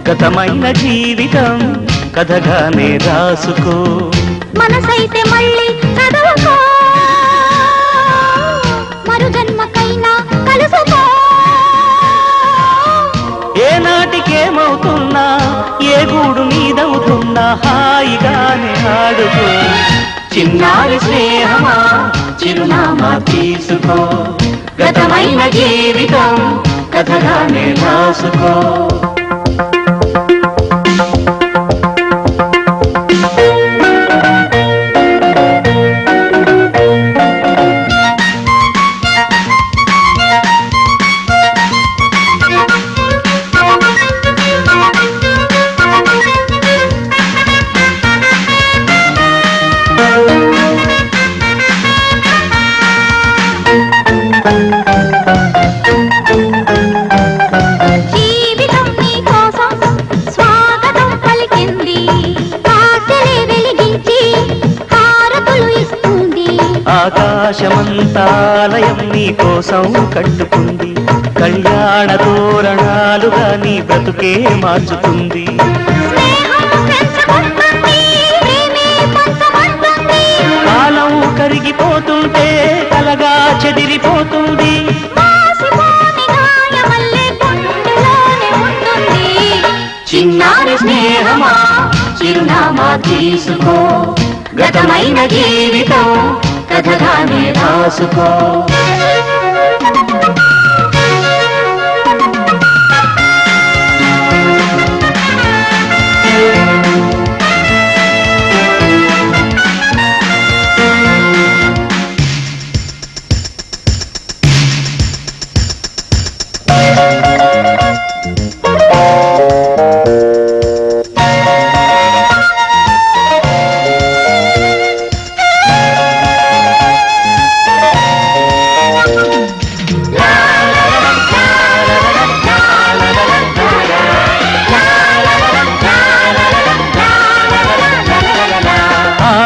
గతమైన జీవితం కథగానే రాసుకో, మనసైతే మళ్ళీ చదువుకో, మరు జన్మకైనా కలుసుకో. ఏ నాటికేమవుతున్నా ఏ గూడు నీదవుతున్నా హాయిగానే ఆడుకో. చిన్నారి స్నేహమా చిరునామా తీసుకో, గతమైన జీవితం కథగానే రాసుకో. జీవితం నీ కోసం స్వాగతం పలికింది, ఆశలే వెలిగించి హారతులు ఇస్తుంది. ఆకాశమంతాలయం నీ కోసం కట్టుకుంది, కళ్యాణ తోరణాలుగా నీ బ్రతుకే మార్చుతుంది. కాలం కరిగిపోతుంటే కలగా చెదిరిపోతుంది. చిన్నారి స్నేహమా చిరునామా తీసుకో, గతమైన జీవితం కథగానే రాసుకో.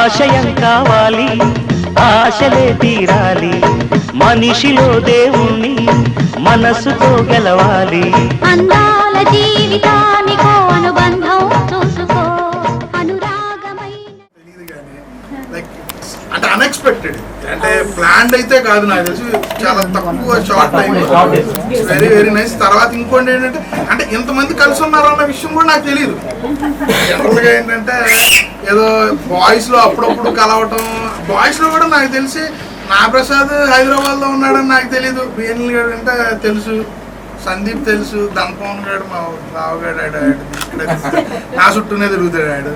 ఆశయం కావాలి ఆశలే తీరాలి, మనిషిలో దేవుణ్ణి మనసుతో గెలవాలి. అందాల జీవితానికో అనుబంధం చూసుకో, అనురాగమైన. అంటే అన్ఎక్స్పెక్టెడ్, అంటే ప్లాన్డ్ అయితే కాదు, నాకు తెలిసి చాలా తక్కువ short time. Very very nice. తర్వాత ఇంకోటి ఏంటంటే, అంటే ఇంతమంది కలిసి ఉన్నారన్న విషయం కూడా నాకు తెలియదు. జనరల్గా ఏంటంటే ఏదో బాయ్స్లో అప్పుడప్పుడు కలవటం, బాయ్స్లో కూడా నాకు తెలిసి నాగప్రసాద్ హైదరాబాద్లో ఉన్నాడని నాకు తెలియదు, బిఎన్ఎల్ గారు అంటే తెలుసు, సందీప్ తెలుసు, ధనపవన్ గారు మా రావుగాడు ఆడు నా చుట్టూనే తిరుగుతాడు ఆడు,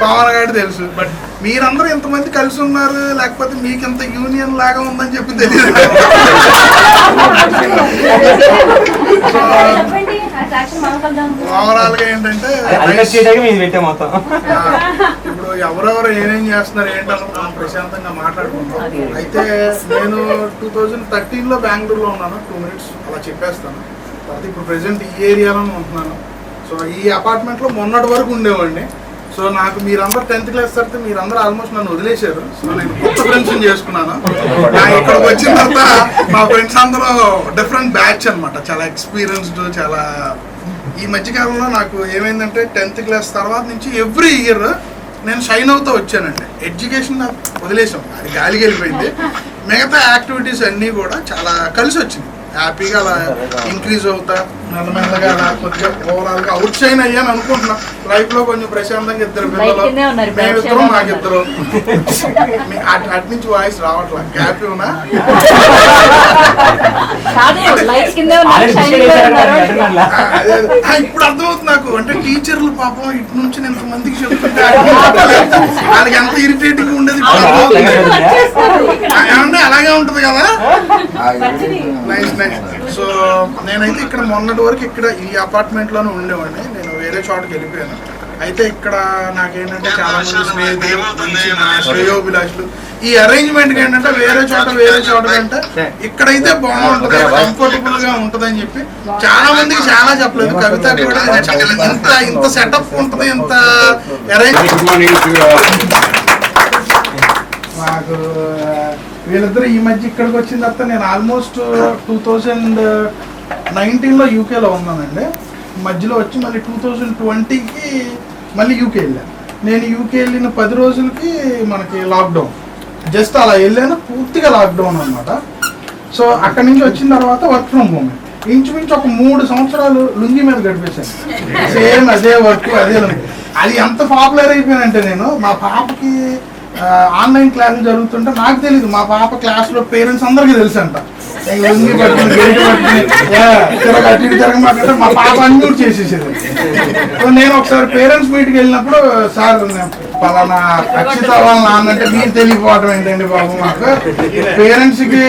పవన్ గారు తెలుసు. బట్ మీరందరూ ఇంతమంది కలిసి ఉన్నారు, లేకపోతే మీకు ఇంత యూనియన్ లాగా ఉందని చెప్పి తెలియదు. ఓవరాల్ గా ఏంటంటే ఇప్పుడు ఎవరెవరు ఏమేం చేస్తున్నారు ఏంటన్నా మనం ప్రశాంతంగా మాట్లాడుకుంటాం. అయితే నేను 2013లో బెంగళూరులో ఉన్నాను, 2 minutes అలా చెప్పేస్తాను. తర్వాత ఇప్పుడు ప్రెసెంట్ ఈ ఏరియాలోనే ఉంటున్నాను. సో ఈ అపార్ట్మెంట్లో మొన్నటి వరకు ఉండేవాడిని. సో నాకు మీరందరూ 10th క్లాస్ తర్వాత మీరందరూ ఆల్మోస్ట్ నన్ను వదిలేశారు. సో నేను కొత్త ఫ్రెండ్స్ని చేసుకున్నాను. ఇక్కడికి వచ్చిన తర్వాత మా ఫ్రెండ్స్ అందరూ డిఫరెంట్ బ్యాచ్ అనమాట, చాలా ఎక్స్పీరియన్స్డ్. చాలా ఈ మధ్యకాలంలో నాకు ఏమైందంటే 10th క్లాస్ తర్వాత నుంచి ఎవ్రీ ఇయర్ నేను షైన్ అవుతూ వచ్చానండి. ఎడ్యుకేషన్ నాకు వదిలేసాం, అది గాలికి వెళ్ళిపోయింది. మిగతా యాక్టివిటీస్ అన్నీ కూడా చాలా కలిసి వచ్చింది. హ్యాపీగా అలా ఇంక్రీజ్ అవుతా మెల్లమెల్లగా అలా కొద్దిగా ఓవరాల్గా అవుట్ షైన్ అయ్యాను అనుకుంటున్నా. లైఫ్ లో కొంచెం ప్రశాంతంగా ఇద్దరు Life పిల్లలు కిందే ఉన్నారు, మేమిద్దరం ప్రశాంతంగా నాకిద్దరు అటు నుంచి వాయిస్ రావట్లా గ్యాప్ ఉన్నా కాదు లైఫ్ కిందే ఉన్నారు, షైనింగ్ లో ఉన్నారు అంటున్నా. ఇప్పుడు అర్థమవుతుంది నాకు. అంటే టీచర్లు పాపం ఇటు నుంచి నేను ఇంతమందికి చెప్తుంటే వాళ్ళకి ఎంత ఇరిటేటింగ్ ఉండేది ఇప్పుడు అర్థమవుతుంది. వచ్చేస్తారు ఇక్కడ. ఏమంటే అలాగే ఉంటది కదా. Nice nice. సో నేనైతే ఇక్కడ మొన్నటి వరకు ఇక్కడ ఈ అపార్ట్మెంట్ లోనే ఉండేవాడిని. నేను వేరే చోటకి వెళ్ళిపోయాను. అయితే ఇక్కడ నాకేంటంటే చాలా మంది స్నేహితులు, మంచి నా శ్రేయోభిలాషులు. ఈ అరేంజ్మెంట్ ఏంటంటే వేరే చోట కంటే ఇక్కడైతే బాగుంటది, కంఫర్టబుల్ గా ఉంటది అని చెప్పి చాలా మందికి చాలా చెప్పలేదు. కవిత కూడా ఇంత సెటప్ ఉంటది, ఇంత అరేంజ్. నాకు వీళ్ళిద్దరు ఈ మధ్య ఇక్కడికి వచ్చిన తర్వాత నేను ఆల్మోస్ట్ 2019లో యూకేలో ఉన్నానండి. మధ్యలో వచ్చి మళ్ళీ 2020కి మళ్ళీ యూకే వెళ్ళాను. నేను యూకే వెళ్ళిన 10 రోజులకి మనకి లాక్డౌన్. జస్ట్ అలా వెళ్ళాను, పూర్తిగా లాక్డౌన్ అనమాట. సో అక్కడి నుంచి వచ్చిన తర్వాత వర్క్ ఫ్రమ్ హోమ్. ఇంచుమించు ఒక 3 సంవత్సరాలు లుంగి మీద గడిపేశాను. సేమ్ అదే వర్క్, అదే లుంగి. అది ఎంత పాపులర్ అయిపోయానంటే నేను మా పాపకి ఆన్లైన్ క్లాసులు జరుగుతుంటే నాకు తెలియదు, మా పాప క్లాస్లో పేరెంట్స్ అందరికీ తెలుసు అంట. లుంగి పట్టుకుని గేట్ పట్టుకుని తిరగమంటే మా పాప అన్మ్యూట్ చేసేసేది. సో నేను ఒకసారి పేరెంట్స్ మీట్కి వెళ్ళినప్పుడు, సార్ పలానా అక్షిత వాళ్ళ నాన్న అంటే మీరు తెలియకపోవడం ఏంటండి బాబు, మాకు పేరెంట్స్కి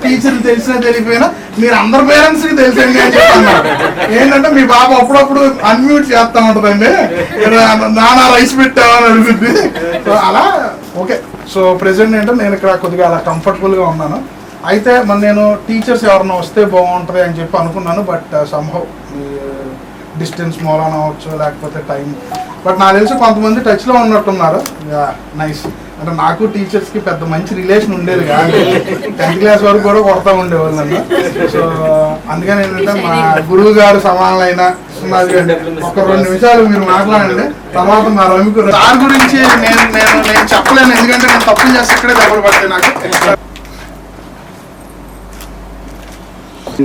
టీచర్లు తెలిసినా తెలియపోయినా మీరు అందరు పేరెంట్స్కి తెలిసండి అని చెప్పన్నారు. ఏంటంటే మీ బాబు అప్పుడప్పుడు అన్మ్యూట్ చేస్తా ఉంటుందండి, నానా రైస్ పెట్టామని అడుగుద్ది. సో అలా ఓకే. సో ప్రెసెంట్ ఏంటంటే నేను ఇక్కడ కొద్దిగా అలా కంఫర్టబుల్గా ఉన్నాను. అయితే మరి నేను టీచర్స్ ఎవరైనా వస్తే బాగుంటుంది అని చెప్పి అనుకున్నాను. బట్ సంహౌ డిస్టెన్స్ మూలాన అవ్వచ్చు, లేకపోతే టైం. బట్ నాకు తెలిసి కొంతమంది టచ్లో ఉన్నట్టున్నారు. నైస్. అంటే నాకు టీచర్స్కి పెద్ద మంచి రిలేషన్ ఉండేది కాదు. 10th క్లాస్ వరకు కూడా కొడతా ఉండేవాళ్ళని. సో అందుకని ఏంటంటే మా గురువు గారు సమానమైన ఒక 2 నిమిషాలు మీరు మాట్లాడండి. తర్వాత మా రమికు దాని గురించి నేను చెప్పలేను, ఎందుకంటే నేను తప్పులు చేస్తే ఇక్కడే దెబ్బలు పడతాయి నాకు.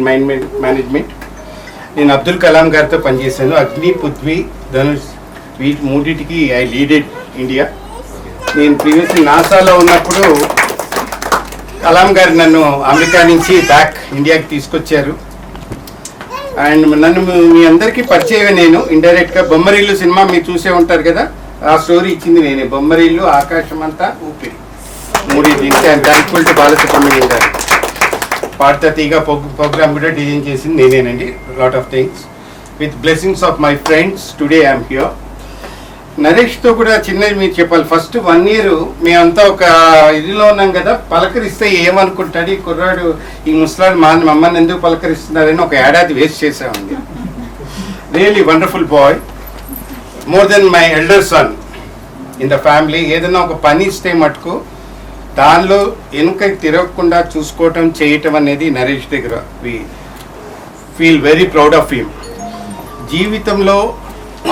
Mind management. నేను అబ్దుల్ కలాం గారితో పనిచేశాను. అగ్ని, పృథ్వీ, ధనుష్ వీటి మూడింటికి ఐ లీడెడ్ ఇండియా. నేను ప్రీవియస్లీ నాసాలో ఉన్నప్పుడు కలాం గారు నన్ను అమెరికా నుంచి బ్యాక్ ఇండియాకి తీసుకొచ్చారు. అండ్ నన్ను మీ అందరికీ పరిచయమే. నేను ఇండైరెక్ట్గా బొమ్మరిల్లు సినిమా మీరు చూసే ఉంటారు కదా, ఆ స్టోరీ ఇచ్చింది నేనే. బొమ్మరిల్లు, ఆకాశం అంతా, ఊపిరి, దీనికి ఐఎమ్ థ్యాంక్ఫుల్ టు బాలసుబ్రహ్మణ్యం గారు. పాడతా తీగ ప్రోగ్రామ్ కూడా డిజైన్ చేసింది నేనేనండి. Lot of things with blessings of my friends today I'm here. నరేష్తో కూడా చిన్నది మీరు చెప్పాలి. ఫస్ట్ 1 year మేమంతా ఒక ఇదిలో ఉన్నాం కదా, పలకరిస్తే ఏమనుకుంటాడు ఈ కుర్రాడు, ఈ ముసలాడు మమ్మల్ని ఎందుకు పలకరిస్తున్నారని ఒక ఏడాది వేస్ట్ చేసామండి. Really wonderful bye, more than my elder son in the family. ఏదైనా ఒక పని ఇస్తే మటుకు దానిలో వెనుక తిరగకుండా చూసుకోవటం, చేయటం అనేది నరేష్ దగ్గర we feel very proud of him. జీవితంలో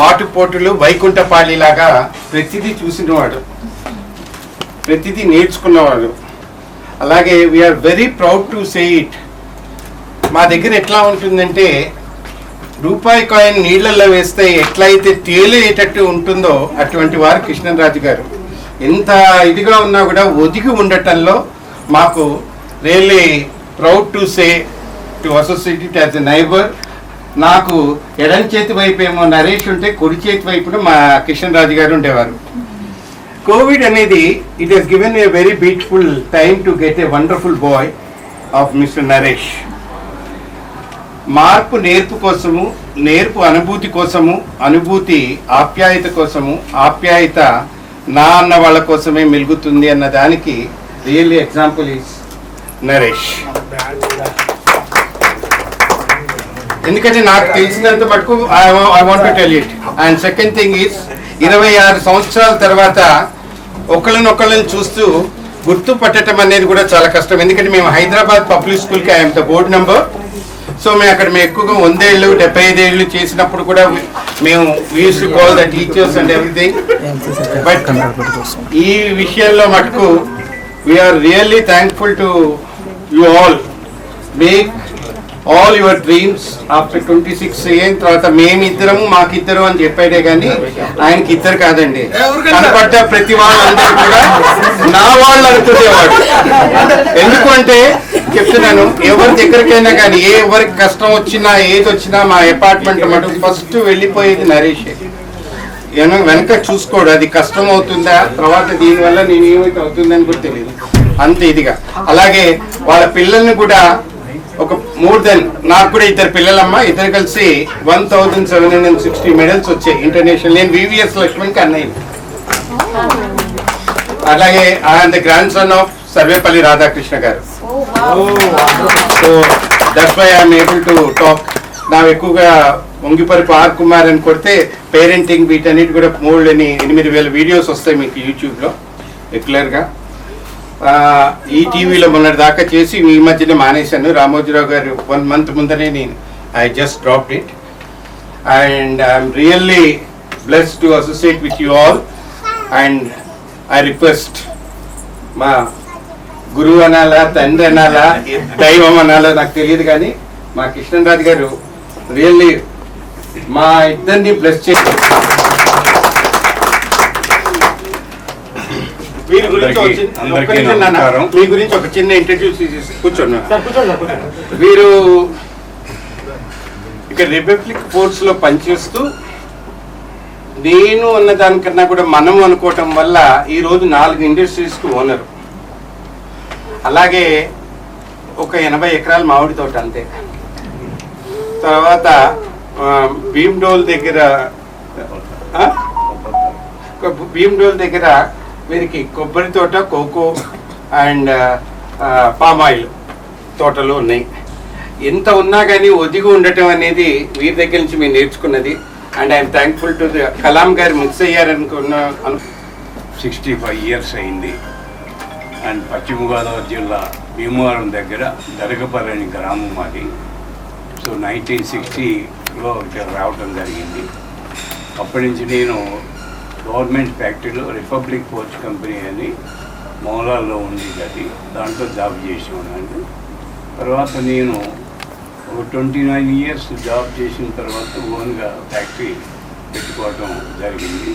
ఆటుపోటులు వైకుంఠపాళిలాగా ప్రతిదీ చూసినవాడు, ప్రతిదీ నేర్చుకున్నవాడు. అలాగే we are very proud to say it. మా దగ్గర ఎట్లా ఉంటుందంటే, రూపాయి కాయిన్ నీళ్ళల్లో వేస్తే ఎట్లయితే తేలేటట్టు ఉంటుందో అటువంటి వారు కృష్ణరాజు గారు. ఎంత ఇదిగా ఉన్నా కూడా ఒదిగి ఉండటంలో మాకు really proud to say to associate it as a neighbour. నాకు ఎడం చేతి వైపు ఏమో నరేష్ ఉంటే, కుడి చేతి వైపున మా కృష్ణరాజు గారు ఉండేవారు. కోవిడ్ అనేది it has given a very beautiful time to get a wonderful boy of mister Naresh. మార్పు నేర్పు కోసము, నేర్పు అనుభూతి కోసము, అనుభూతి ఆప్యాయత కోసము, ఆప్యాయత నా అన్న వాళ్ళ కోసమే మెలుగుతుంది అన్న దానికి రియల్లీ ఎగ్జాంపుల్ ఈస్ నరేష్. ఎందుకంటే నాకు తెలిసినంత మటుకు I want to tell it. And second thing is, 26 సంవత్సరాల తర్వాత ఒకళ్ళనొకళ్ళని చూస్తూ గుర్తుపట్టడం అనేది కూడా చాలా కష్టం. ఎందుకంటే మేము హైదరాబాద్ పబ్లిక్ స్కూల్కి I'm the board member. So మేము అక్కడ ఎక్కువగా 100 ఏళ్ళు 75 ఏళ్ళు చేసినప్పుడు కూడా మేము we used to call the teachers and everything. But ఈ విషయంలో మటుకు we are really thankful to you all. Make all your dreams after 26 అయిన తర్వాత మేమిద్దరము మాకిద్దరు అని చెప్పాడే కానీ ఆయనకి ఇద్దరు కాదండి. కనపడ్డ ప్రతి వాళ్ళందరూ కూడా నా వాళ్ళు అనుకునేవాడు. ఎందుకంటే చెప్తున్నాను, ఎవరి దగ్గరికైనా కానీ ఎవరికి కష్టం వచ్చినా ఏది వచ్చినా మా అపార్ట్మెంట్ మటుకు ఫస్ట్ వెళ్ళిపోయేది నరేష్. వెనక చూసుకోడు, అది కష్టం అవుతుందా తర్వాత దీనివల్ల నేను ఏమైతే అవుతుందని కూడా తెలియదు అంత ఇదిగా. అలాగే వాళ్ళ పిల్లల్ని కూడా ఒక మోర్ దెన్, నాకు కూడా ఇద్దరు పిల్లలమ్మ, ఇద్దరు కలిసి 1760 మెడల్స్ వచ్చాయి ఇంటర్నేషనల్. నేను వివిఎస్ లక్ష్మణ్కి అన్నయ్య. అలాగే ఆయన grandson of Sarvepalli Radhakrishna garu. So that's why I'm able to talk. నా ఎక్కువగా వంగిపరిపు ఆర్ కుమార్ అని కొడితే పేరెంటింగ్ వీటన్నిటి కూడా మోల్డ్ అని 8000 వీడియోస్ వస్తాయి మీకు యూట్యూబ్లో రెగ్యులర్గా. ఈ టీవీలో మొన్నటి దాకా చేసి ఈ మధ్యనే మానేశాను. రామోజీరావు గారు 1 month ముందరే నేను I just dropped it. And I'm really blessed to associate with you all. And I request, మా గురువు అనాలా, తండ్రి అనాలా, దైవం అనాలా నాకు తెలియదు కానీ మా కృష్ణరాజు గారు రియల్లీ మా ఇద్దరిని బ్లెస్ చేసి మీ గురించి ఒక చిన్న ఇంట్రడ్యూస్ చేసి కూర్చోండి. వీరు ఇక్కడ రిపబ్లిక్ ఫోర్స్ లో పనిచేస్తూ నేను అన్న దానికన్నా కూడా మనం అనుకోవటం వల్ల ఈరోజు 4 ఇండస్ట్రీస్ కు ఓనరు. అలాగే ఒక 80 ఎకరాల మామిడి తోట అంతే. తర్వాత భీమ్డోల్ దగ్గర వీరికి కొబ్బరి తోట, కోకో అండ్ పామ్ ఆయిల్ తోటలు ఉన్నాయి. ఎంత ఉన్నా కానీ ఒదిగి ఉండటం అనేది వీరి దగ్గర నుంచి మేము నేర్చుకున్నది. And I'm thankful to Kalam గారు మిక్స్ అయ్యారనుకున్న 65 years అయింది. అండ్ పశ్చిమ గోదావరి జిల్లా భీమవరం దగ్గర దరగపల్లి గ్రామం మాది. సో 1960లో ఇక్కడ రావటం జరిగింది. అప్పటి నుంచి నేను గవర్నమెంట్ ఫ్యాక్టరీలో రిపబ్లిక్ ఫోర్స్ కంపెనీ అని మౌలాల్లో ఉండేది, అది దాంట్లో జాబ్ చేసి ఉన్నాను. తర్వాత నేను ఒక 29 years జాబ్ చేసిన తర్వాత ఓన్గా ఫ్యాక్టరీ పెట్టుకోవటం జరిగింది.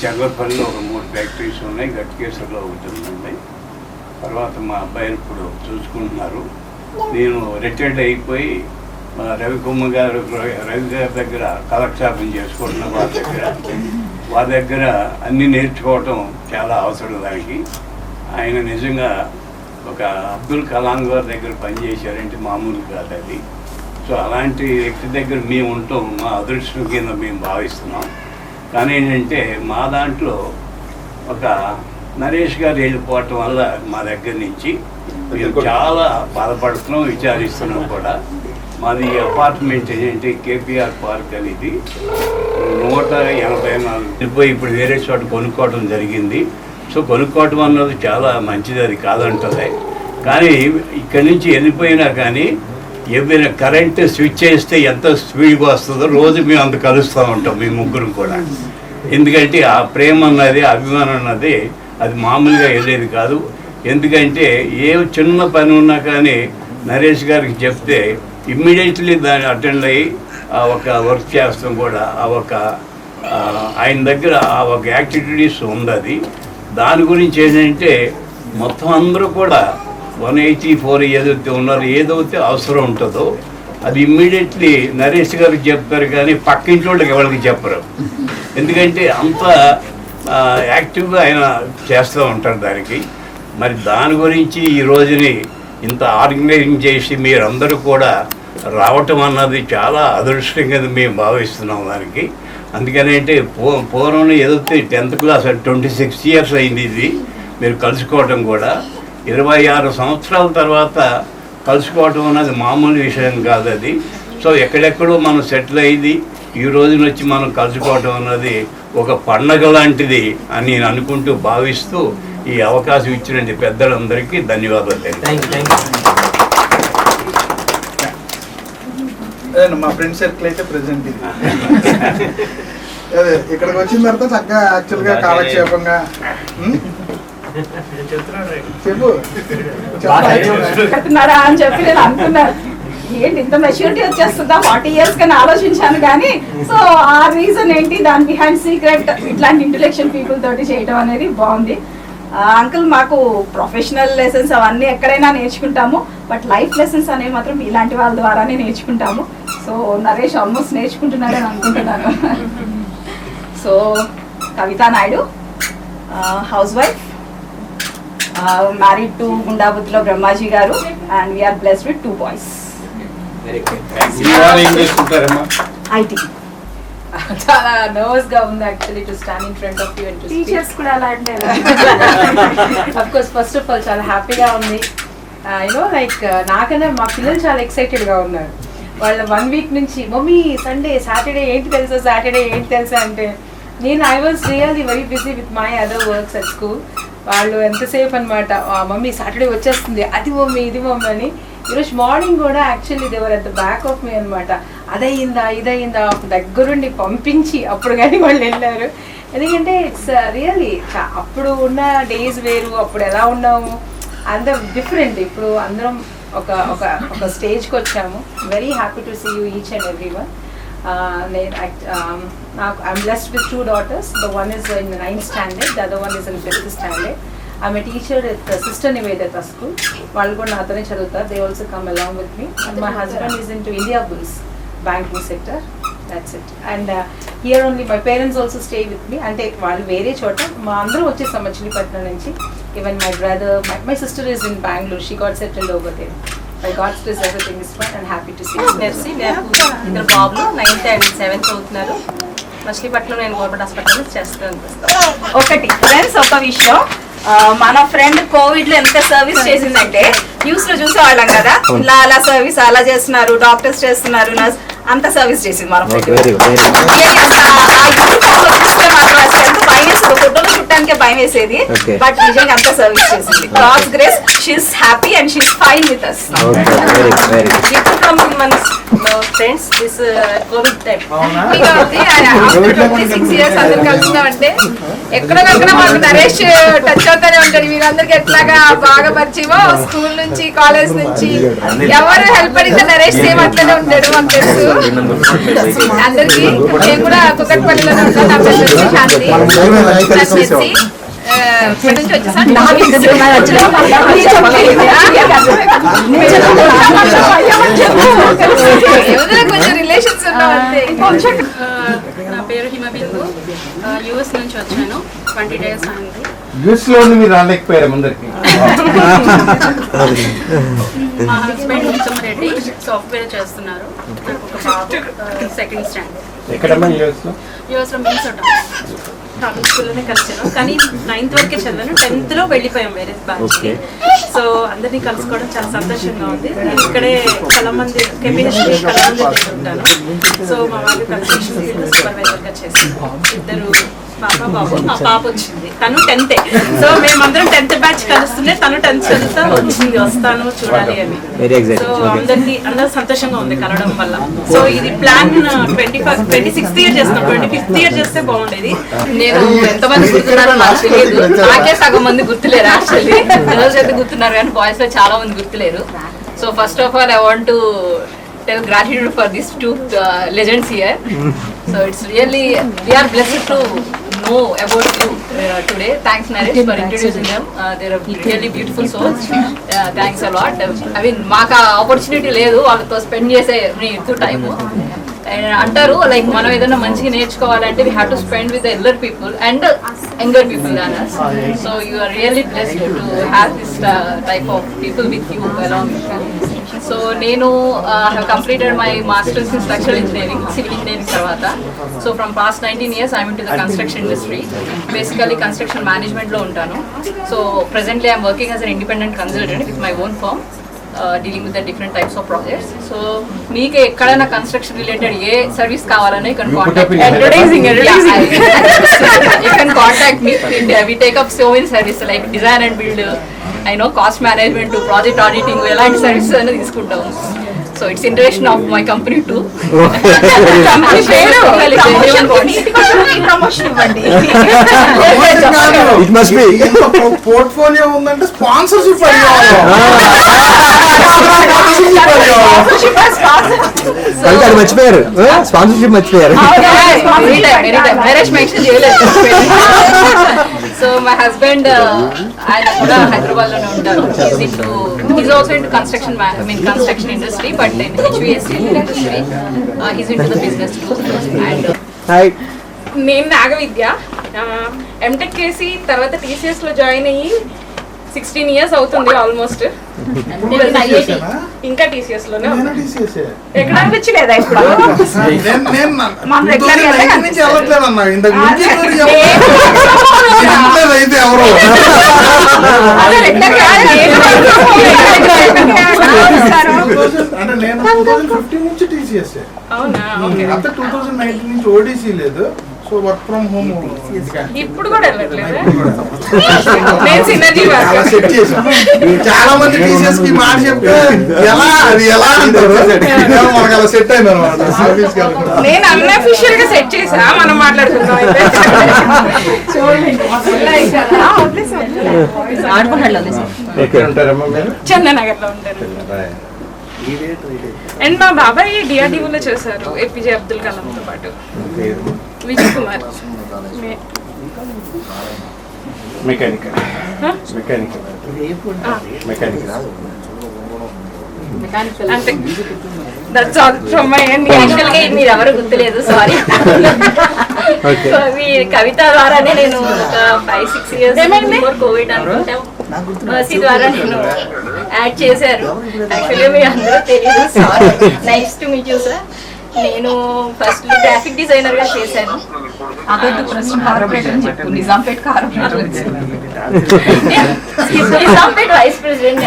చెగర్పల్లిలో ఒక 3 ఫ్యాక్టరీస్ ఉన్నాయి, గట్కేశ్వర్లో ఒకటి ఉన్నాయి. తర్వాత మా అబ్బాయిని ఇప్పుడు చూసుకుంటున్నారు. నేను రిటైర్డ్ అయిపోయి మా రవి గారి దగ్గర కాలక్షేపం చేసుకుంటున్నా. వాళ్ళ దగ్గర అన్నీ నేర్చుకోవటం చాలా అవసరం దానికి. ఆయన నిజంగా ఒక అబ్దుల్ కలాం గారి దగ్గర పనిచేశారంటే మామూలు కాదు అది. సో అలాంటి వ్యక్తి దగ్గర మేము ఉంటాం మా అదృష్టం కింద మేము భావిస్తున్నాం. కానీ ఏంటంటే మా దాంట్లో ఒక నరేష్ గారు వెళ్ళిపోవటం వల్ల మా దగ్గర నుంచి మేము చాలా బాధపడుతున్నాం, విచారిస్తున్నాం కూడా. మాది అపార్ట్మెంట్ ఏంటంటే కేపీఆర్ పార్క్ అనేది 184 ఇప్పుడు వేరే చోట కొనుక్కోవడం జరిగింది. సో కొనుక్కోవటం అన్నది చాలా మంచిది, అది కాదంటుంది. కానీ ఇక్కడి నుంచి వెళ్ళిపోయినా కానీ ఏమైనా కరెంట్ స్విచ్ చేస్తే ఎంత స్పీడ్గా వస్తుందో రోజు మేము అంత కలుస్తూ ఉంటాం మేము ముగ్గురు కూడా. ఎందుకంటే ఆ ప్రేమ అన్నది, అభిమానం అన్నది అది మామూలుగా వెళ్ళేది కాదు. ఎందుకంటే ఏ చిన్న పని ఉన్నా కానీ నరేష్ గారికి చెప్తే ఇమ్మీడియట్లీ దాన్ని అటెండ్ అయ్యి ఆ ఒక వర్క్ చేస్తాం కూడా. ఆ ఒక ఆయన దగ్గర ఆ ఒక యాక్టివిటీస్ ఉంది. అది దాని గురించి ఏంటంటే మొత్తం అందరూ కూడా 184 ఏదైతే ఉన్నారో, ఏదైతే అవసరం ఉంటుందో అది ఇమ్మీడియట్లీ నరేష్ గారికి చెప్తారు కానీ పక్కింటి వాళ్ళకి ఎవరికి చెప్పరు. ఎందుకంటే అంత యాక్టివ్గా ఆయన చేస్తూ ఉంటారు దానికి. మరి దాని గురించి ఈ రోజుని ఇంత ఆర్గనైజింగ్ చేసి మీరందరూ కూడా రావటం అన్నది చాలా అదృష్టంగా మేము భావిస్తున్నాం దానికి. అందుకనంటే పూర్వం ఏదైతే 10th class 26 years అయింది ఇది మీరు కలుసుకోవటం కూడా. 26 సంవత్సరాల తర్వాత కలుసుకోవటం అన్నది మామూలు విషయం కాదు అది. సో ఎక్కడెక్కడో మనం సెటిల్ అయ్యింది, ఈ రోజున వచ్చి మనం కలుసుకోవటం అన్నది ఒక పండగ లాంటిది అని నేను అనుకుంటూ భావిస్తూ ఈ అవకాశం ఇచ్చిన పెద్దలందరికీ ధన్యవాదాలు. మా ఫ్రెండ్ సర్కిల్ అయితే ప్రెసెంట్ ఇది. అదే ఇక్కడికి వచ్చిన తర్వాత చక్కగా యాక్చువల్గా కాలక్షేపంగా చెప్పు అని చెప్పి నేను అనుకున్నాను. ఏంటి ఇంత మెచ్యూరిటీ వచ్చేస్తుందా 40 years కని ఆలోచించాను కానీ సో ఆ రీజన్ ఏంటి దాని బిహైండ్ సీక్రెట్ ఇట్లాంటి ఇంటెలెక్చువల్ పీపుల్ తోటి చేయడం అనేది బాగుంది. అంకుల్ మాకు ప్రొఫెషనల్ లెసన్స్ అవన్నీ ఎక్కడైనా నేర్చుకుంటాము, బట్ లైఫ్ లెసన్స్ అనేవి మాత్రం ఇలాంటి వాళ్ళ ద్వారానే నేర్చుకుంటాము. సో నరేష్ ఆల్మోస్ట్ నేర్చుకుంటున్నాడని అనుకుంటున్నాను. So Kavitha Naidu, housewife, married to గుండాబుత్లో Brahmaji garu, and we are blessed with 2 boys. ఏం చేస్తుంటారమ్మా? ఐటీ. చాలా నర్వస్ గా ఉంది actually to stand in front of you and to speak. Teachers కూడా అలా అంటే of course first of all చాలా హ్యాపీగా ఉంది. యూనో లైక్ నాకన్నా మా పిల్లలు చాలా ఎక్సైటెడ్ గా ఉన్నారు. వాళ్ళ 1 week నుంచి మమ్మీ సండే సాటర్డే ఏంటి తెలుసా అంటే నేను I was really very busy with my other works at school. వాళ్ళు ఎంతసేపు అనమాట మమ్మీ సాటర్డే వచ్చేస్తుంది, అది మమ్మీ ఇది మమ్మీ అని. ఈరోజు మార్నింగ్ కూడా actually they were at the back of me అనమాట. ఇదయిందా దగ్గరుండి పంపించి అప్పుడు కానీ వాళ్ళు వెళ్ళారు. ఎందుకంటే ఇట్స్ రియల్లీ అప్పుడు ఉన్న డేస్ వేరు, అప్పుడు ఎలా ఉన్నాము అంత డిఫరెంట్. ఇప్పుడు అందరం ఒక ఒక ఒక స్టేజ్కి వచ్చాము. Very happy to see you each and every one. నాకు I'm blessed with 2 daughters. The one is in the 9th standard, the other one is in 5th standard. I'm a teacher at the Sister Nivedita school. వాళ్ళు కూడా నాతోనే చదువుతారు. They also come along with me. And my husband is into India Bulls banking sector. That's it. And here only my parents also stay with me. అంటే వాళ్ళు వేరే చోట, మా అందరం వచ్చేసాం మచిలీపట్నం నుంచి. Even my brother, my sister is in Bangalore. She got settled over there. By God's grace everything is fine and happy to see you. Mercy, నాకు 2 బాబులు 9th and 7th అవుతున్నారు. మచిలీపట్నం నేను గవర్నమెంట్ హాస్పిటల్ చేస్తాను. ఒకటి ఫ్రెండ్స్, ఒక విషయం, మన friend Covid లో ఎంత సర్వీస్ చేసిందంటే న్యూస్ లో చూసేవాళ్ళం కదా, ఇలా అలా సర్వీస్ అలా చేస్తున్నారు, డాక్టర్స్ చేస్తున్నారు, నర్స్ అంత సర్వీస్ చేసింది మన ఫ్రెండ్. ఫోటోలు చుట్టానికే భయం వేసేది, బట్ నిజంగా అంత సర్వీస్ చేసింది. God's grace, she is happy and she is fine with us. Friends this Covid time 26 years అందరు కలుస్తున్నామంటే ఎక్కడొక్కడ మాకు నరేష్ టచ్ అవుతానే ఉంటాడు. వీళ్ళందరికీ ఎట్లాగా బాగా పరిచయమో స్కూల్ నుంచి కాలేజ్ నుంచి ఎవరు హెల్ప్ అడిగితే నరేష్ సేమ్ అట్లనే ఉంటాడు మాకు తెలుసు అందరికి. నేను కూడా కుక్కట్పల్లిలోనే ఉంటాను. నా పేరు వచ్చి శాంతి. కొంచెం రిలేషన్స్ నా పేరు హిమబిందు, యూఎస్ నుంచి వచ్చాను. 20 days అయింది. యూఎస్ లో మీరు రాలేకపోయారు ముందరికి? మా హస్బెండ్ ఉత్తమ్ రెడ్డి సాఫ్ట్వేర్ చేస్తున్నారు. నాకు ఒక బాబు 2nd standard. ఎక్కడమ్మా యూఎస్ లో? యూఎస్ లో మినిసోటా టామిల్ స్కూల్లోనే కలిసాను, కానీ 9th వరకే చదివాను. 10th లో వెళ్ళిపోయాం వేరే బ్యాచ్కి. సో అందరినీ కలుసుకోవడం చాలా సంతోషంగా ఉంది. నేను ఇక్కడే కళమంది KPHD కళమంది ఉంటాను. సో మా వాళ్ళు కన్స్ట్రక్షన్ ఫీల్డ్ సూపర్వైజర్గా చేశాను. 2 పాప బాబు. మా పాప వచ్చింది, తను 10th. సో మేమందరం 10th బ్యాచ్ కలుస్తుంటే తను 10th చదువుతా వచ్చింది, వస్తాను చూడాలి అని. సో అందరూ సంతోషంగా ఉంది కలవడం వల్ల. సో ఇది ప్లాన్ 26th year చేస్తున్నాం. 25th year చేస్తే బాగుండేది. నేను ఎంతమంది గుర్తున్నారో నాకు తెలియదు. నాకే సగం మంది గుర్తులేరు యాక్చువల్లీ. గర్ల్స్ అయితే గుర్తున్నారు కానీ బాయ్స్ లో చాలా మంది గుర్తులేరు. So first of all I want to tell gratitude for these 2 legends here. So it's really, we are blessed to know about you today. Thanks Naresh for introducing them. They're really beautiful souls. Thanks a lot. I mean మాకు opportunity లేదు వాళ్ళతో spend చేసే time. అంటారు like మనం ఏదైనా మంచిగా నేర్చుకోవాలంటే we have to spend with the elder people and younger people than us. So you are really blessed to have this type of people with you along with you. So నేను have completed my masters in structural engineering, civil engineering తర్వాత. So from past 19 years I'm into the construction industry. Basically construction management లో ఉంటాను. So presently I'm working as an independent consultant with my own firm. Dealing with the different types of projects. So మీకు ఎక్కడైనా construction related ఏ service కావాలన్నా you can contact me. Advertising. You can contact me. We take up so many services like design and build, I know cost management to project auditing, ఎలాంటి services అనేది తీసుకుంటాము. So it's introduction of my company too. Portfolio ఉందంటే sponsorship అయ్యాలి. అది మర్చిపోయారు, sponsorship మర్చిపోయారు. So my husband ఆయన కూడా హైదరాబాద్ లోనే ఉంటారు. He's also into construction industry, but in HVAC industry. He's into the business too. And hi. నేను నాగవిద్య ఎంటెక్ చేసి తర్వాత టీసీఎస్ లో జాయిన్ అయ్యి 16 years అవుతుంది ఆల్మోస్ట్. ఇంకా టీసీఎస్ లోనే ఉన్నా. ఎక్కడ అనిపించలేదా ఇప్పుడు? నేను రెగ్యులర్ నుంచి వెళ్ళట్లేదు అన్నా, ఇంతకు ముందు అయితే ఎవరు అంటే నేను 2015 నుంచి టీసీఎస్, అవునా? అంతా 2019 నుంచి ఓటీసీ లేదు. సో వర్క్ ఫ్రమ్ హోమ్ ఇప్పుడు కూడా వెళ్ళట్లేదు. నేను సినర్జీ అలా సెట్ చేశాను. చాలా మంది టీసీఎస్ కి మాట చెప్తే ఎలా అంటారు, మనకు అలా సెట్ అయింది అనమాట. నేను అన్అఫీషియల్ గా సెట్ చేసా, మనం మాట్లాడుకుందాం అయితే. చందనగర్ లో ఉంటారు. అండ్ మా బాబాయ్ డిఆర్డీఓలో చేశారు, ఏపీజే అబ్దుల్ కలాం తో పాటు. విజయ్ కుమార్ మెకానికల్ అంతే. That's all from my end. Actual గా మీరు ఎవరు గుర్తులేదు, సారీ. సో మీ కవిత ద్వారానే నేను ఒక 5-6 years బిఫోర్ కోవిడ్ అనుకుంటా మర్సీ ద్వారా నేను యాడ్ చేశారు. యాక్చువల్గా మీరు అందరూ తెలియదు, sorry. Nice to meet you sir. నేను ఫస్ట్ గ్రాఫిక్ డిజైనర్ గా చేశాను. Nizampet Nizampet vice president,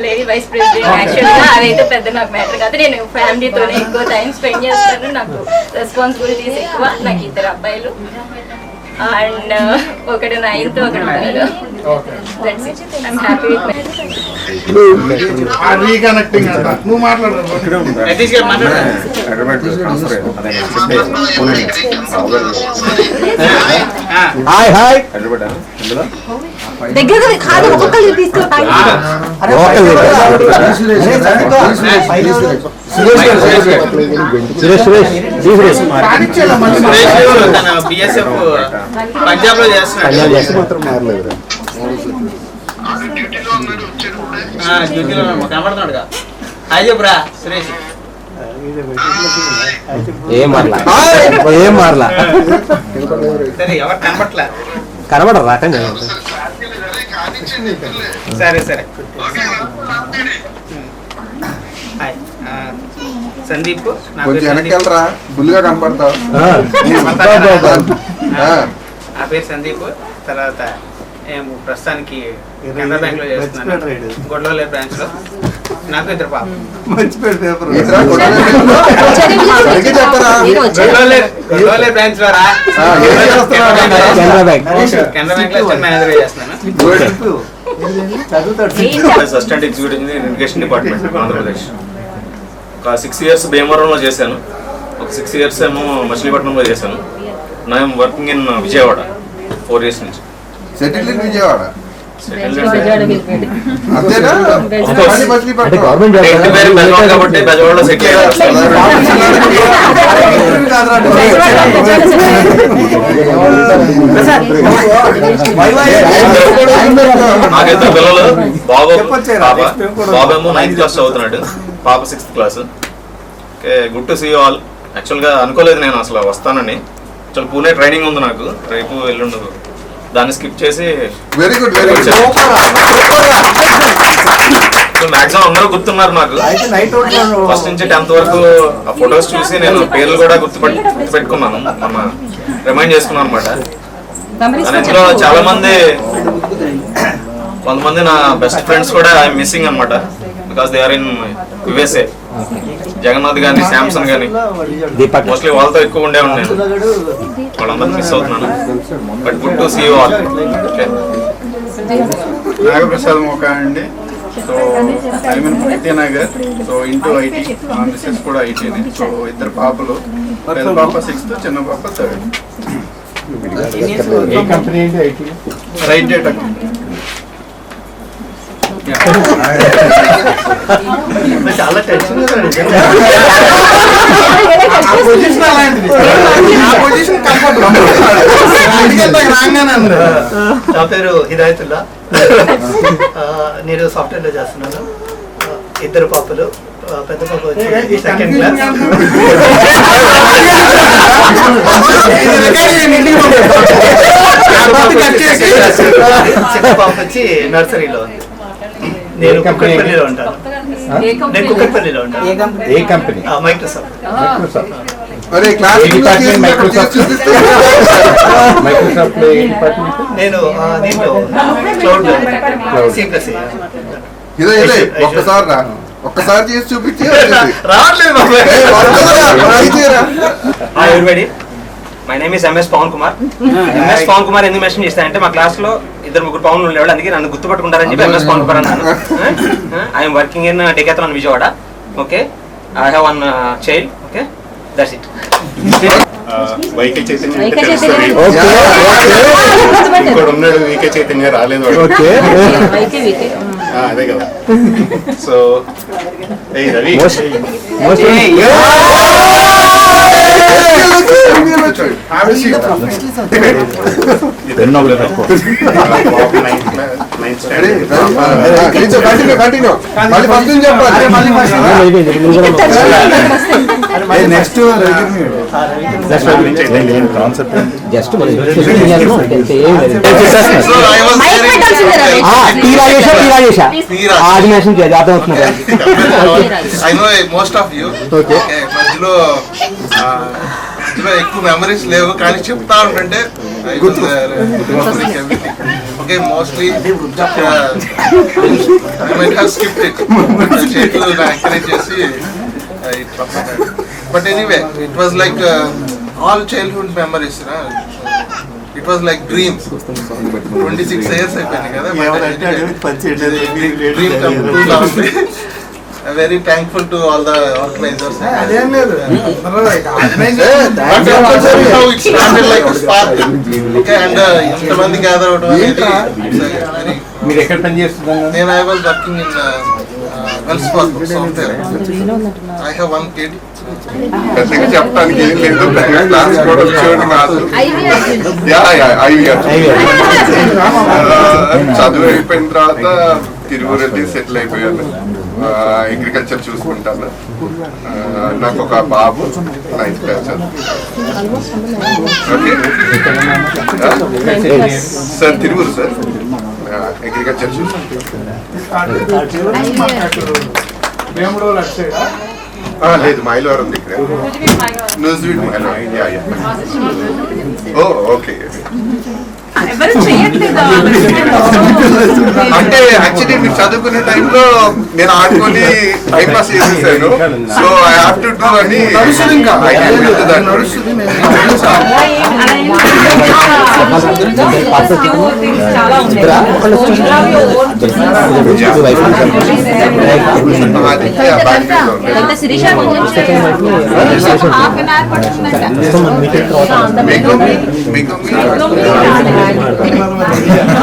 lady vice president. Actual గా అదైతే పెద్ద నాకు మ్యాటర్ కాదు. నేను ఫ్యామిలీతోనే ఎక్కువ టైం స్పెండ్ చేస్తాను. నాకు రెస్పాన్సిబిలిటీస్ ఎక్కువ. నాకు 2 అబ్బాయిలు అండ్ ఒకటి 9th, ఒకటి 12th. That's it. I'm happy with my reconnecting అంట. నువ్వు మాట్లాడు. Hi hi. దగ్గర కాదు, ఒక్కొక్కరు తీసుకుంటారు. పంజాబ్ లో చేస్తున్నాడు. డ్యూటీలో కనబడుతున్నాడు. హాయ్ చెప్పురా సురేష్. ఏం మారలా సరే, ఎవరు కనబట్లా? కనబడరా? సరే సరే. హాయ్, సందీప్. వెనకెళ్ళరా, బుల్లిగా కనపడతావు. నా పేరు సందీప్. తర్వాత ప్రస్తుతానికి కెనరా బ్యాంక్ లో చేస్తున్నాను, గొడవలే బ్రాంచ్ లో. నాకు 2 పాపలు. గొడవలే బ్రాంచ్ లో రా. కెనరా బ్యాంక్ లో అసిస్టెంట్ మేనేజర్ గా చేస్తున్నాను. Assistant executive engineer irrigation department Andhra Pradesh. ఒక 6 years భీమవరంలో చేశాను, ఒక 6 years ఏమో మచిలీపట్నంలో చేశాను. నేను వర్కింగ్ ఇన్ విజయవాడ 4 years నుంచి. Settle in Vijayawada. కాబట్టి బెజవాడలో సెటిల్ నాకు 2 పిల్లలు. బాబేమో 9th class చదువుతున్నాడు, పాప 6th class. Good to see you all. యాక్చువల్గా అనుకోలేదు నేను అసలు వస్తానని. యాక్చువల్ పూణే ట్రైనింగ్ ఉంది నాకు, రేపు ఎల్లుండు. దాన్ని స్కిప్ చేసి వెరీ గుడ్ మాక్సిమం అందరూ గుర్తున్నారు నాకు. ఫస్ట్ నుంచి 10th వరకు ఆ ఫొటోస్ చూసి నేను పేర్లు కూడా గుర్తుపెట్టుకున్నాను, మన రిమైండ్ చేసుకున్నాను అనమాట. ఇందులో చాలా మంది, కొంతమంది నా బెస్ట్ ఫ్రెండ్స్ కూడా ఐఎమ్ మిస్సింగ్ అనమాట, because they are in USA. Jagannath గాని, శాంసన్ గాని, మోస్ట్లీ వాళ్ళతో ఎక్కువ ఉండేవాడు నేను. వాళ్ళందరూ మిస్ అవుతున్నాను. But good to see you all. Nagaprasad Moka అండి. So I mean Vidyanagar. So into IT, missus కూడా ఐటీని. సో 2 పాపలు, పెద్ద పాప 6th, చిన్న పాప 3rd. ఏ కంపెనీ అండి? IT right data. చాలా టెన్షన్ నా పేరు హిదాయతుల్లా. నేను సాఫ్ట్వేర్లో చేస్తున్నాను. 2 పాపలు. పెద్ద పాప వచ్చి 2nd క్లాస్, చిన్న పాప వచ్చి నర్సరీలో ఉంది. నేను కుక్కట్పల్లిలో ఉంటాను. ఏ కంపెనీ? మైక్రోసాఫ్ట్. నేను దీంట్లో క్లౌడ్ ఒక్కసారి చేసి చూపించి hi everybody, my name is MS Pavan Kumar. MS Pavan Kumar ఎందుకు మెన్షన్ చేస్తానంటే మా క్లాస్ లో 2-3 పవన్లు ఉండేవాళ్ళు, అందుకే నన్ను గుర్తుపట్టుకుంటారని చెప్పి ఎంఎస్ పవన్ కుమార్ అన్నాను. I'm working in Decathlon Vijayawada. Okay, I have 1 child. Okay, that's it. YK Chaitanya ఉన్నాడు, వీకే చైతన్య రాలేదు. అదే కదా. సో రవి నెక్స్ట్ ఆర్గనైజేషన్ అర్థమవుతున్నారు. I know most of you. Okay, మధ్యలో ఎక్కువ మెమరీస్ లేవు, కానీ చెప్తా ఉంటుంటే ఓకే. మోస్ట్లీ చేతులు ఎంకరేజ్ చేసి but anyway it was like all childhood memories. It was like dreams. 26 years అయిపోయింది కదా. Dream come true. Very thankful to all the organizers. How it started like a spark. Okay, and ఇంతమంది gather అవడం అనేది మీరు ఎక్కడ పని చేస్తున్నారు? నేను I was working in Wells Fargo software. I have 1 kid. చెప్పడానికి ఏం లేదు, క్లాస్ కూడా వచ్చేవాడు కాదు. చదువు అయిపోయిన తర్వాత తిరువురెడ్డి సెటిల్ అయిపోయాను. అగ్రికల్చర్ చూసుకుంటాను. నాకు ఒక బాబు 9th class. Okay sir, Tiruvuru sir, agriculture చూసుకుంటాను. లేదు, మైలవరం ఉంది ఇక్కడ. న్యూజివీడ్ మైలవరం. ఓ ఓకే. అంటే యాక్చువల్లీ మీరు చదువుకునే టైంలో నేను ఆడుకొని టైం పాస్ చేసేసాను. So I have to do అని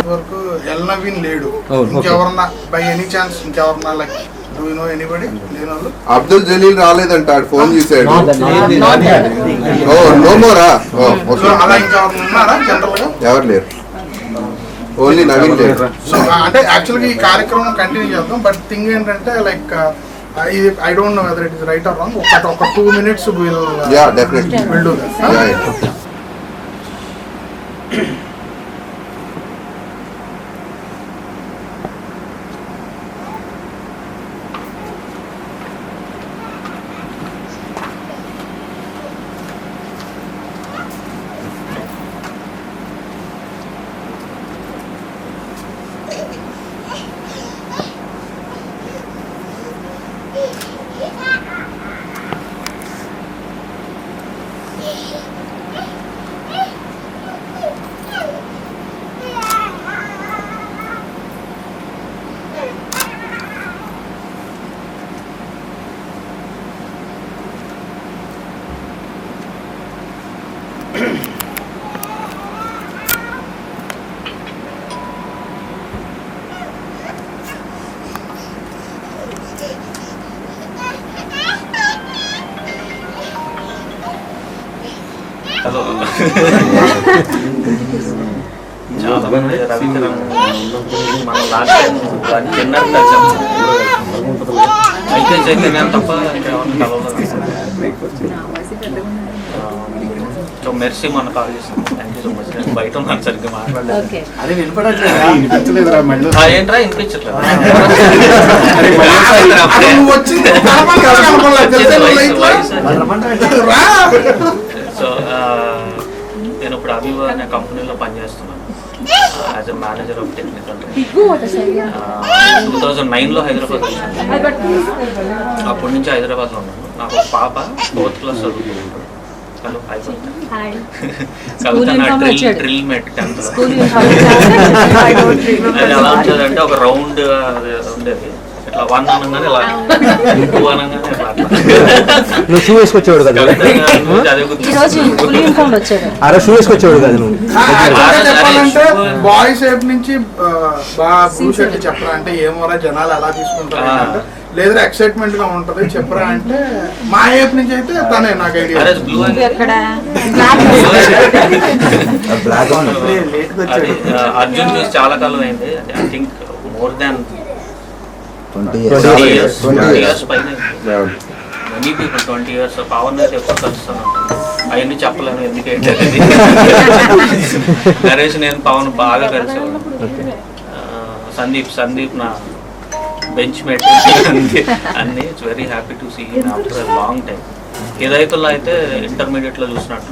వరకు ఎల్నవీన్ లేడు. ఇంకెవరన్నా బై ఎనీ ఛాన్స్ ఇంకెవరన్నా like do you know anybody లేని వాళ్ళు? అబ్దుల్ జలీల్ రాలేదంటాడు, ఫోన్ చేశాడు. ఓ నో మోరా. అలా ఇంకెవరన్నా ఉన్నారా జనరల్ గా? ఎవరు లేరు, ఓన్లీ నవీన్ లేరు. సో అంటే యాక్చువల్గా ఈ కార్యక్రమం కంటిన్యూ చేద్దాం. బట్ థింగ్ ఏంటంటే like I don't know whether it is right or wrong. ఒక 2 minutes we'll definitely we'll do that. Hello చాలా మంది రవికిరణ్ మనం లాస్ట్ టైం చిన్నది కలిసాం అయితే చైతన్యం తప్ప ఇంకెవరిని కలవలేదు. సో మెర్సీ మన కాల్ చేసింది. Thank you so much. నేను బయట ఉన్నాను సరిగ్గా మాట్లాడలేదు. అది వినపడట్లేదు ఏంట్రా వినిపించట్లేదు. సో నేను ఇప్పుడు అభివా అనే కంపెనీలో పనిచేస్తున్నాను as a manager of technical. 2009లో హైదరాబాద్ వచ్చాను. అప్పటి నుంచి హైదరాబాద్లో ఉన్నాను. నాకు ఒక పాప 4th క్లాస్ చదువుకుంటాను. హలో కవిత డ్రిల్ మేట్ 10th. అది ఎలా ఉంటుందంటే ఒక రౌండ్ ఉండేది. ఇట్లా 1 అనగానే ఇలా 2 అనగానే ఇట్లా నువ్వు షూ వేసుకొచ్చేవాడు కదా, అదే గుర్తు. షూ వేసుకొచ్చేవాడు కదా నువ్వు. చెప్పాలంటే బాయ్స్ వైపు నుంచి బాగా బ్లూ షర్ట్ చెప్పరా అంటే ఏమోరా జనాలు ఎలా తీసుకుంటారు అంటే లేదా ఎక్సైట్మెంట్ గా ఉంటది చెప్పరా అంటే మా వైపు నుంచి అయితే తనే నాకు ఐడియా. అర్జున్ చూసి చాలా కాలం అయింది. I think more than 20 years పైన. Many people 20 years. పవన్ అయితే ఎప్పుడు కలుస్తాను అవన్నీ చెప్పలేను ఎందుకంటే నరేష్ నేను పవన్ బాగా కలిసేవాడు. సందీప్ నా బెంచ్ మేట్ అన్ని. It's very happy to see after long time. Hidayatullah అయితే ఇంటర్మీడియట్లో చూసినట్టు.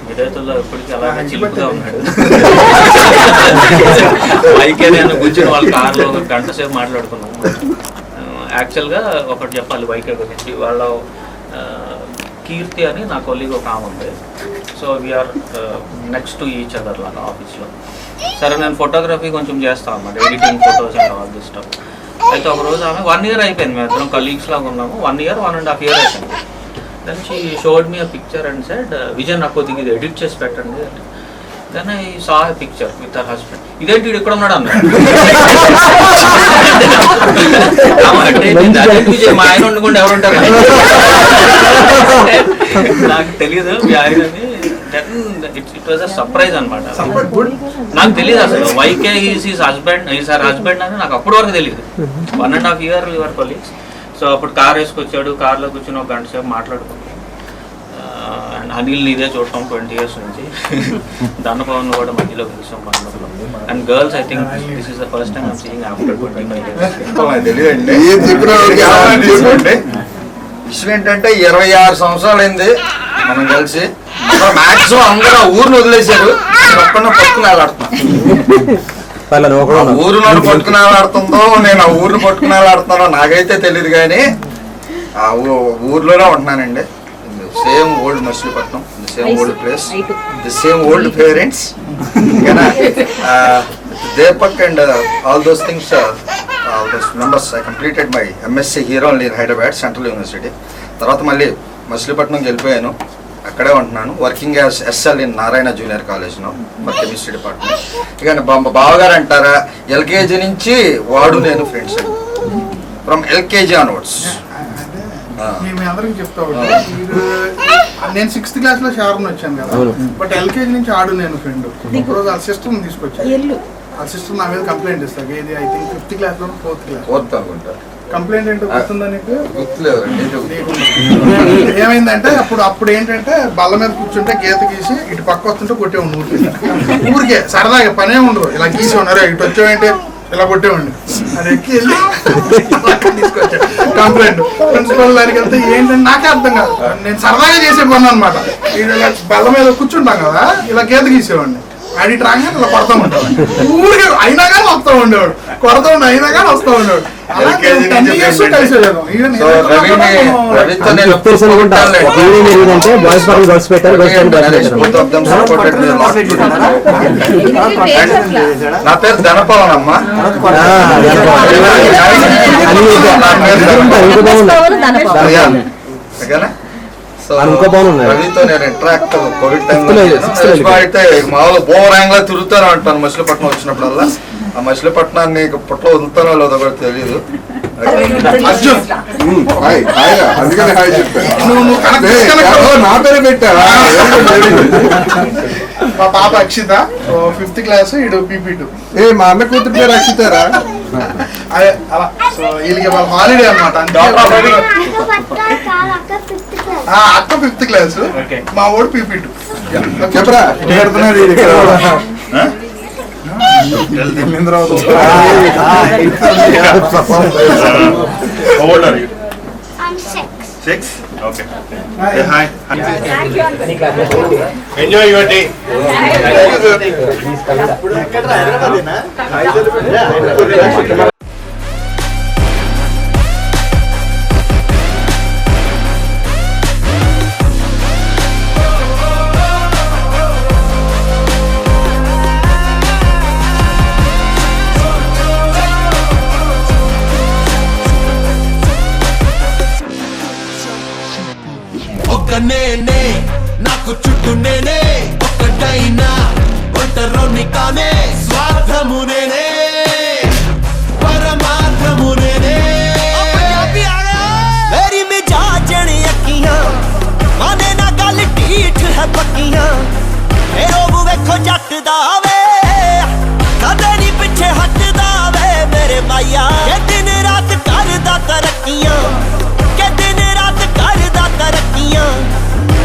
హిదాయతుల్లా ఎప్పటికీ అలాగే చిలుపుగా ఉన్నాడు. వైకే నేను కూర్చొని వాళ్ళ కార్లో 1 గంట సేపు మాట్లాడుకున్నాము. యాక్చువల్గా ఒకటి చెప్పాలి వైకే గురించి. వాళ్ళ కీర్తి అని నా కొలీగ్ ఒక ఆమె ఉంది. So we are next to each other లాగా ఆఫీస్లో. సరే నేను ఫోటోగ్రఫీ కొంచెం చేస్తాను అన్నమాట, editing photos and all this stuff. అయితే ఒకరోజు ఆమె 1 year అయిపోయింది, మేము ఇద్దరం కలీగ్స్ లాగా ఉన్నాము. 1 year 1.5 years అయిపోయింది. Then she showed me a picture and said Vijay నాకు కొద్దిగా ఇది ఎడిట్ చేసి పెట్టండి. Then I saw a picture with her husband. ఇదేంటి వీడు ఇక్కడ ఉన్నాడు అన్నాడు. విజయ్ మా ఆయన వండుకుంటే ఎవరుంటారు నాకు తెలియదు మీ ఆయనని. Then it was a surprise అనమాట. నాకు తెలియదు అసలు వైకే ఈజ్ హర్ హస్బెండ్ అని నాకు అప్పటి వరకు తెలియదు. 1.5 year యువర్ కొలీగ్స్. సో అప్పుడు కార్ వేసుకొచ్చాడు, కార్లో కూర్చొని 1 గంట సేపు మాట్లాడుకున్నాం. అండ్ అనిల్ని ఇదే చూడటం 20 years నుంచి. ధనపవన్ కూడా మధ్యలో చూసాం పండుగలో. And girls I think this is the first time I'm seeing after 25 years. విషయం ఏంటంటే 26 సంవత్సరాలైంది మనం కలిసి. మాక్సిమం అందరూ ఊరిని వదిలేశారు. ఒక్కడిని పట్టుకుని వెళ్ళాడుతున్నా. ఊరిని పట్టుకుని వెళ్ళాడుతుందో నేను ఆ ఊరిని పట్టుకుని వెళ్ళాడుతున్నానో నాకైతే తెలియదు, కానీ ఆ ఊర్లోనే ఉంటున్నానండి. Same old Machilipatnam, the same old place, the same old parents. Deepak and all those things, all those members. I completed my MSc here only in Hyderabad, Central University. తర్వాత మళ్ళీ మచిలీపట్నంకి వెళ్ళిపోయాను, అక్కడే ఉంటున్నాను. Working as SL in Narayana junior కాలేజ్లో for chemistry department. ఇక బావగారు అంటారా, LKG నుంచి వాడు నేను ఫ్రెండ్స్ అండి, ఫ్రమ్ LKG ఆన్వర్డ్స్. మీ అందరికి చెప్తా నేను 6th class లో షార్న్ వచ్చాను కదా, బట్ LKG నుంచి ఆడు నేను ఫ్రెండ్. ఒకరోజు ఆ సిస్టమ్ తీసుకొచ్చాను. ఆ సిస్టమ్ నా మీద కంప్లైంట్ ఇస్తాను. ఇది ఐ థింక్ 5th class లో 4th class అనుకుంటా. కంప్లైంట్ ఏంటో గుర్తుందా నీకు? గుర్తులేదు. ఏమైందంటే అప్పుడు ఏంటంటే బల్ల మీద కూర్చుంటే గీత గీసి ఇటు పక్క వస్తుంటే కొట్టేవాడు ఊరికే సరదాగా పనే ఉండదు. ఇలా గీసి ఉన్నారు, ఇటు వచ్చేవంటే ఇలా కొట్టేవాడిని. అది ఎక్కి వెళ్ళి తీసుకొచ్చాడు కంప్లైంట్. ప్రిన్సిపల్ దానికి వెళ్తే ఏంటంటే నాకే అర్థం కాదు, నేను సరదాగా చేసే పని అనమాట. ఇలా బల్ల మీద కూర్చుంటాం కదా, ఇలా గీత గీసేవాడిని. ఆడిట్ రాగానే ఇలా కొడతా ఉంటాడు, ఊరికే అయినా కానీ వస్తూ ఉండేవాడు, కొడతా ఉండే అయినా కానీ వస్తూ ఉండేవాడు. నా పేరు ధనపవన్ అమ్మా. రవితో నేను ఇంటరాక్ట్ కోవిడ్ టైంలో అయితే మామూలు బోరాంగ్లా తిరుగుతాను అంటాను మచిలీపట్నం వచ్చినప్పుడల్లా. ఆ మచిలీపట్నాన్ని పుట్లో వదులుతానో లేదో కూడా తెలియదు. అర్జున్ హాయ్ హాయ్ అందుకని హాయ్ చెప్పాను నా పేరు పెట్టావా మా పాప అక్షిత 5th క్లాస్ ఇడు PP2 ఏ మా అన్న కూతురు పేరు అక్షితారా అలా సో వీళ్ళకి వాళ్ళ హాలిడే అనమాట అక్క 5th క్లాస్ మా వాడు PP2 చెప్పరా How old are you? I'm 6. 6? Okay. Say hi. Enjoy your day. నేనే నాకు చుట్టూ నేనే ఒక్కటైనా ఒంటరోని కానే స్వార్థము నేనే పరమార్థము నేనే मेरी मिजाज अखियां माने ना गल ढीठ है पक्कियां मेरो वेखो जट दा वे कदे नहीं पिछे हटदा वे मेरे माया के दिन रात करदा तरक्कियां के दिन रात करदा तरक्कियां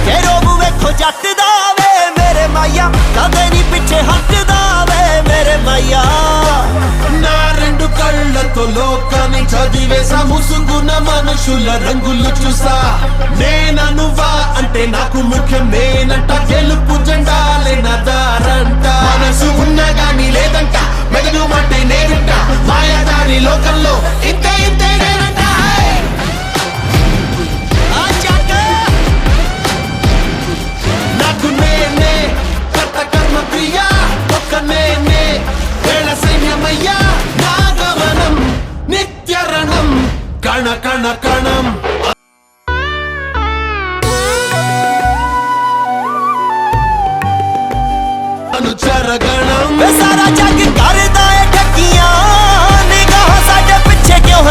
के रोब वेखो जट दा वे मेरे माया कदे नहीं पिछे हटदा वे मेरे माया నా రెండు కళ్ళతో లోకాన్ని చదివేసా ముసుగున మనుషుల రంగులు చూసా నేననువా అంటే నాకు ముఖ్యం నేనంట గెలుపు జెండాలే నా దారంట మనసు ఉన్నా గాని లేదంట మెదడు మాట నేనంట మాయాదారి లోకంలో ఇంతే ఇంతే నేనంట నాకు నేనే కర్త కర్మ క్రియా ఒక్క నేనే వేళ సైన్యమయ్యా నా గమనం నిత్యరణం కణ కణ కణం अनुचरगणम सारा जग करदा है ठकियां निगाह साडे पिछे क्यों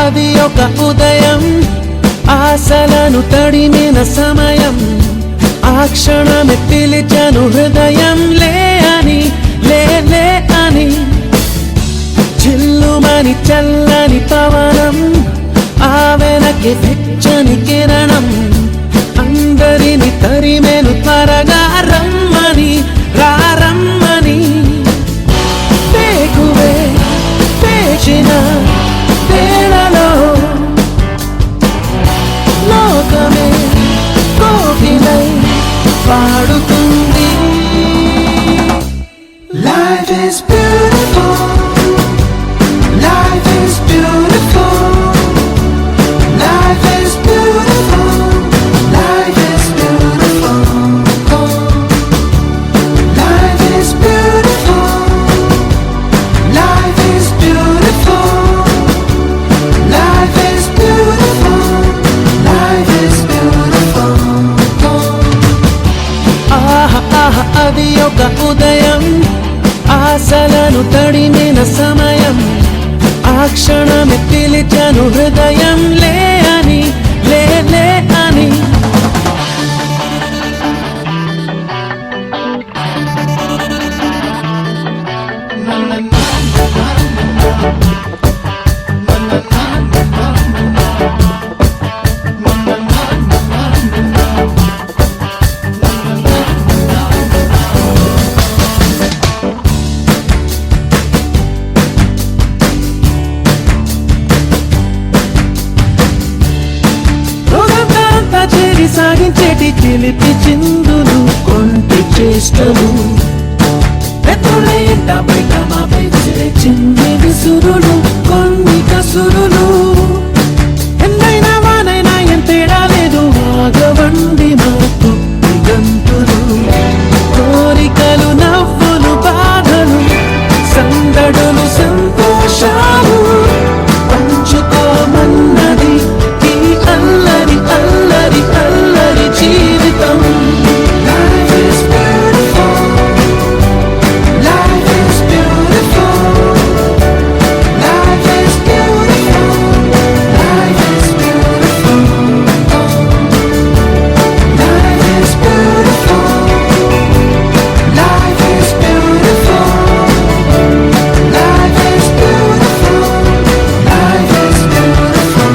అది ఒక ఉదయం, ఆశలను తడిమిన సమయం, ఆ క్షణమే పిలిచాను హృదయం లే అని, లే అని. చిల్లుమని చల్లని పవనం, ఆ వెనక్కి వెచ్చని కిరణం, అందరిని తరిమేను త్వరగా రమ్మని, రమ్మని. వేకువే పేచిన వేళలో లోకమే కోకిలై పాడుతుంది. Life is beautiful, life is beautiful, life is beautiful, life is beautiful, life is beautiful, life is beautiful, life is beautiful, life is beautiful. అది ఒక ఉదయం, ఆశలను తడిమిన సమయం, ఆ క్షణమే పిలిచాను హృదయం లే అని, లే అని. సాగించేటి చిలిపి చిందులు, కొంటి చేష్టలు, పెద్దలైంట బయట మా పెంచే చిన్ని విసురులు, కొన్ని కసురులు. ఎంతైనా వానైనా ఎంతేడా లేదు, ఆగవండి మా కుప్పి గంతులు. కోరికలు నవ్వులు బాధలు, సందడులు సంతోషాలు, పంచుకోమన్నది ఈ అల్లరి అల్లరి అల్లరి జీవితం. Life is beautiful, life is beautiful, life is beautiful, life is beautiful, life is beautiful, life is beautiful, life is beautiful, life is beautiful.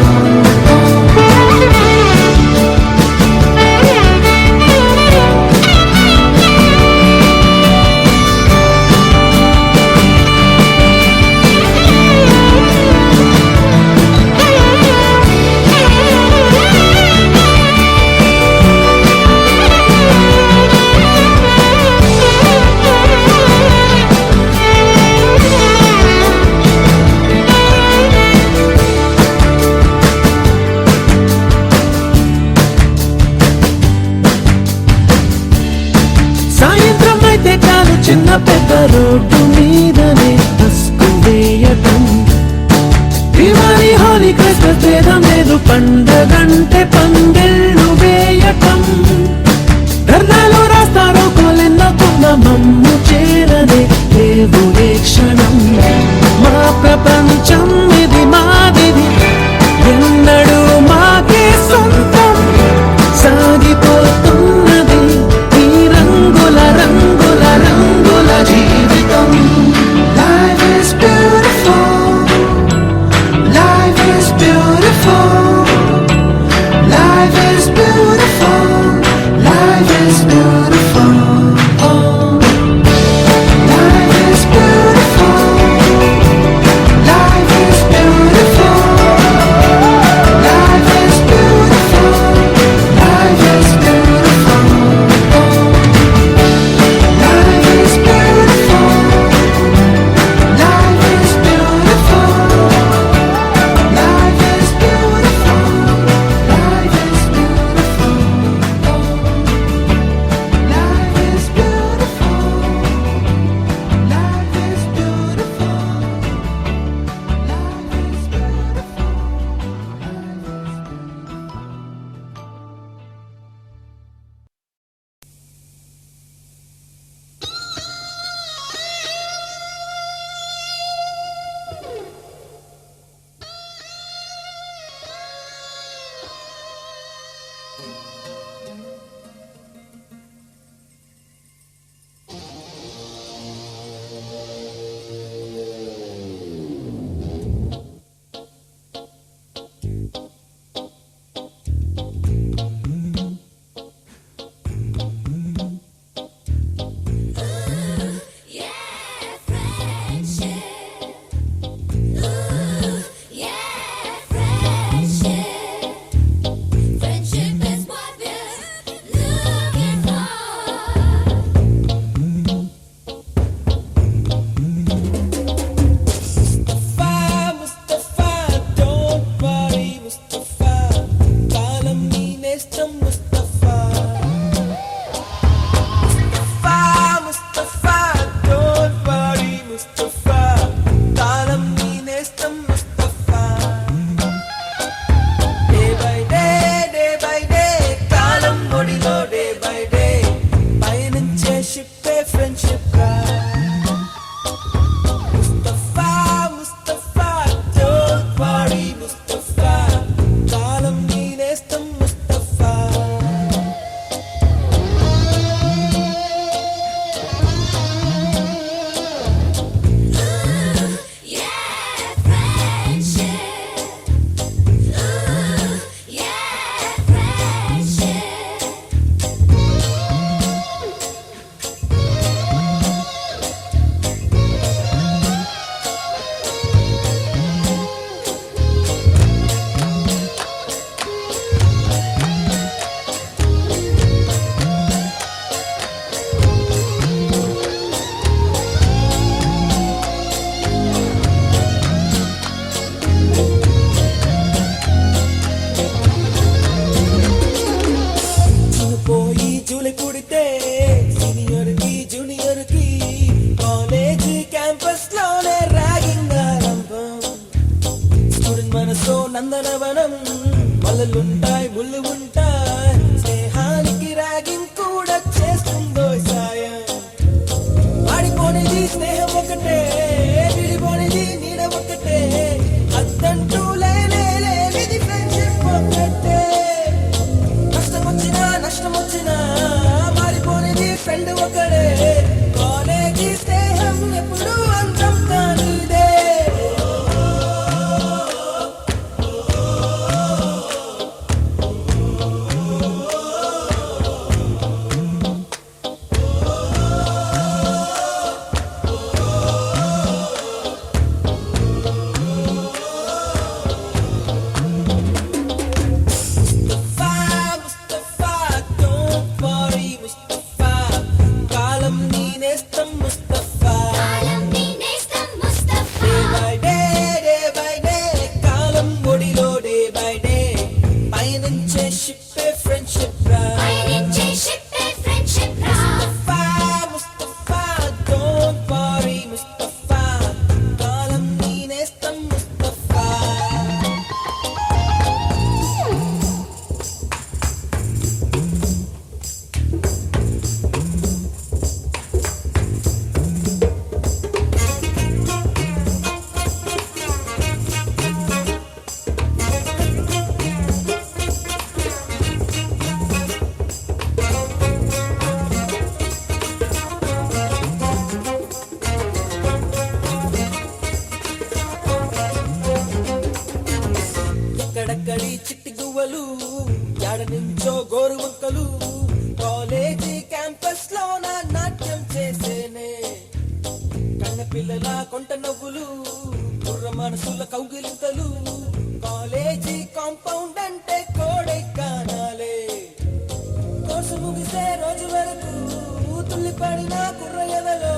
సాయంత్రం అయితే చాలు చిన్న పెద్ద రోడ్డు మీదనే బస్కు వేయటం. దివాళీ హోలీ క్రిస్మస్ భేదం లేదు, పండగంటే పందిళ్ళు వేయటం. ధర్నాలు రాస్తారో కోలెన్నకున్న మమ్ము చేరనే లేవు ఏ క్షణం. మా ప్రపంచం ఇది మాదిది, ఎన్నడూ మాకే సొంతం. సాగిపోతున్నది ఈ రంగుల రంగుల రంగుల జీవితం. Life is beautiful, life is beautiful, నందనవనం మల్లలుంటాయి ముళ్ళు ఉంటాయి స్నేహానికి రాగింగ్ కూడా చేస్తుందో సాయం వాడిపోనిది స్నేహం ఒకటే విడిపోనిది నీడ ఒకటే అద్దంటూ లేనిది ఫ్రెండ్షిప్ ఒకటే కష్టం వచ్చినా మారిపోనిది ఫ్రెండ్ ఒకడే కాలేజీ స్నేహం ఎప్పుడు అంతం కానిదే ఎక్కడెక్కడి చిట్టి గువ్వలు యాడ నుంచో గోరు మొక్కలు కాలేజీ క్యాంపస్ లో నాట్యం చేసేనే కన్న పిల్లల కొంట నవ్వులు కుర్ర మనసుల కౌగిలింతలు కాలేజీ కాంపౌండ్ అంటే కోడై కానాలే కోర్సు ముగిసే రోజు వరకు తుల్లి పడిన కుర్ర ఎదలో